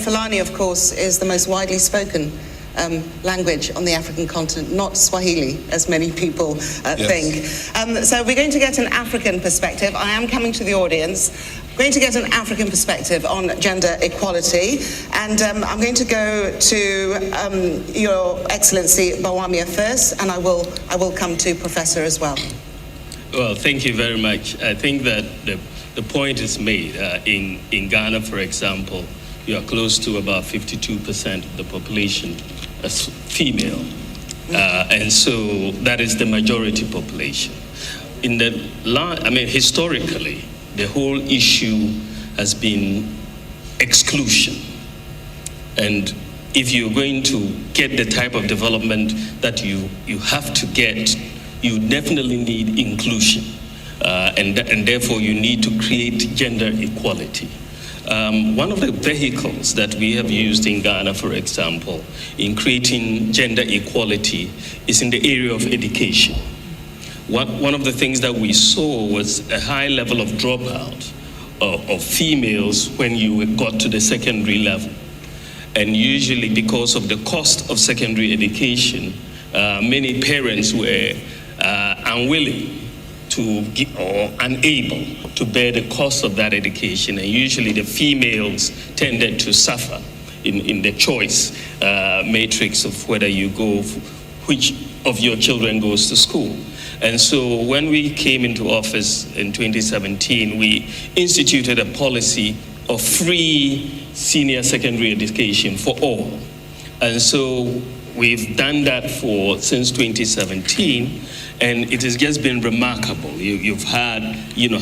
Fulani, of course, is the most widely spoken language on the African continent, not Swahili, as many people think. So we're going to get an African perspective. I am coming to the audience. Going to get an African perspective on gender equality, and I'm going to go to Your Excellency Bawumia first, and I will come to Professor as well. Well, thank you very much. I think that the point is made. In Ghana, for example, you are close to about 52% of the population as female, and so that is the majority population. Historically, the whole issue has been exclusion. And if you're going to get the type of development that you have to get, you definitely need inclusion. And therefore, you need to create gender equality. One of the vehicles that we have used in Ghana, for example, in creating gender equality is in the area of education. One of the things that we saw was a high level of dropout of females when you got to the secondary level. And usually because of the cost of secondary education, many parents were unwilling to or unable to bear the cost of that education. And usually the females tended to suffer in the choice matrix of whether you go, which of your children goes to school. And so when we came into office in 2017, we instituted a policy of free senior secondary education for all. And so we've done that since 2017, and it has just been remarkable. You've had,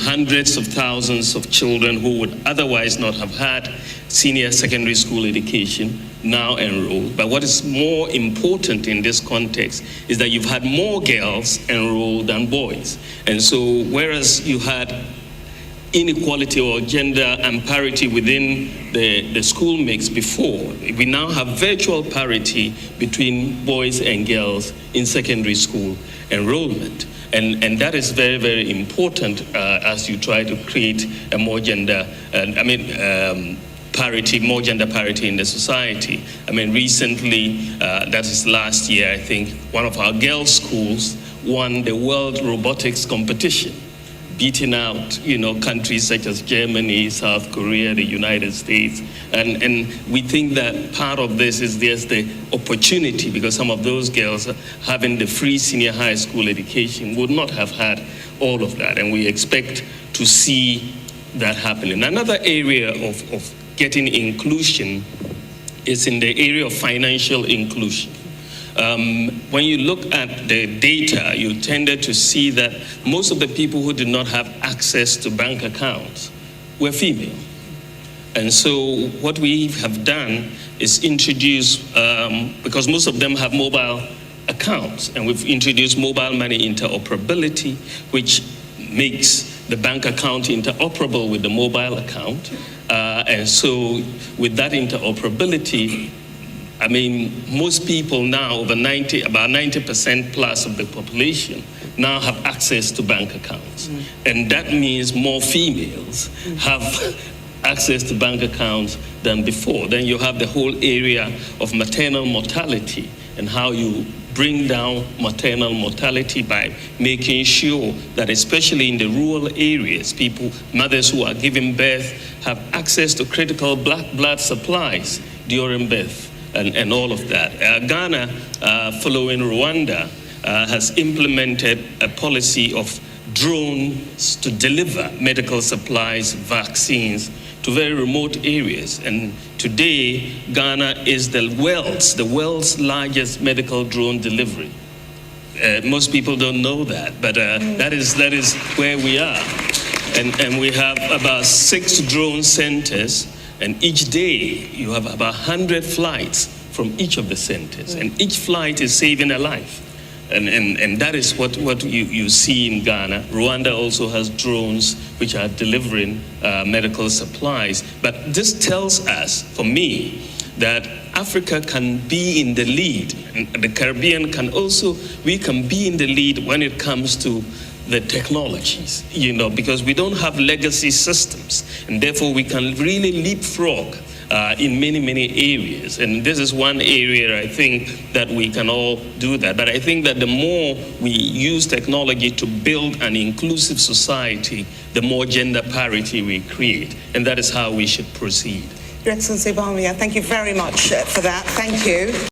hundreds of thousands of children who would otherwise not have had senior secondary school education now enrolled. But what is more important in this context is that you've had more girls enrolled than boys. And so whereas you had inequality or gender parity within the school mix before, we now have virtual parity between boys and girls in secondary school enrollment. And that is very, very important as you try to create a more gender, more gender parity in the society. Recently, that is last year, I think, one of our girls' schools won the World Robotics Competition, beating out, countries such as Germany, South Korea, the United States. And we think that part of this is there's the opportunity, because some of those girls having the free senior high school education would not have had all of that. And we expect to see that happening. Another area of getting inclusion is in the area of financial inclusion. When you look at the data, you tended to see that most of the people who did not have access to bank accounts were female. And so what we have done is introduce, because most of them have mobile accounts, and we've introduced mobile money interoperability, which makes the bank account interoperable with the mobile account. And so with that interoperability, most people now, about 90% plus of the population, now have access to bank accounts. And that means more females have access to bank accounts than before. Then you have the whole area of maternal mortality and how you bring down maternal mortality by making sure that, especially in the rural areas, mothers who are giving birth have access to critical black blood supplies during birth. And all of that. Ghana, following Rwanda, has implemented a policy of drones to deliver medical supplies, vaccines to very remote areas. And today, Ghana is the world's largest medical drone delivery. Most people don't know that, but that is where we are. And we have about 6 drone centers. And each day, you have about 100 flights from each of the centers. And each flight is saving a life. And that is what you see in Ghana. Rwanda also has drones which are delivering medical supplies. But this tells us, for me, that Africa can be in the lead. And the Caribbean we can be in the lead when it comes to the technologies, because we don't have legacy systems, and therefore we can really leapfrog in many, many areas. And this is one area I think that we can all do that. But I think that the more we use technology to build an inclusive society, the more gender parity we create. And that is how we should proceed. Your Excellency Bawumia, thank you very much for that. Thank you.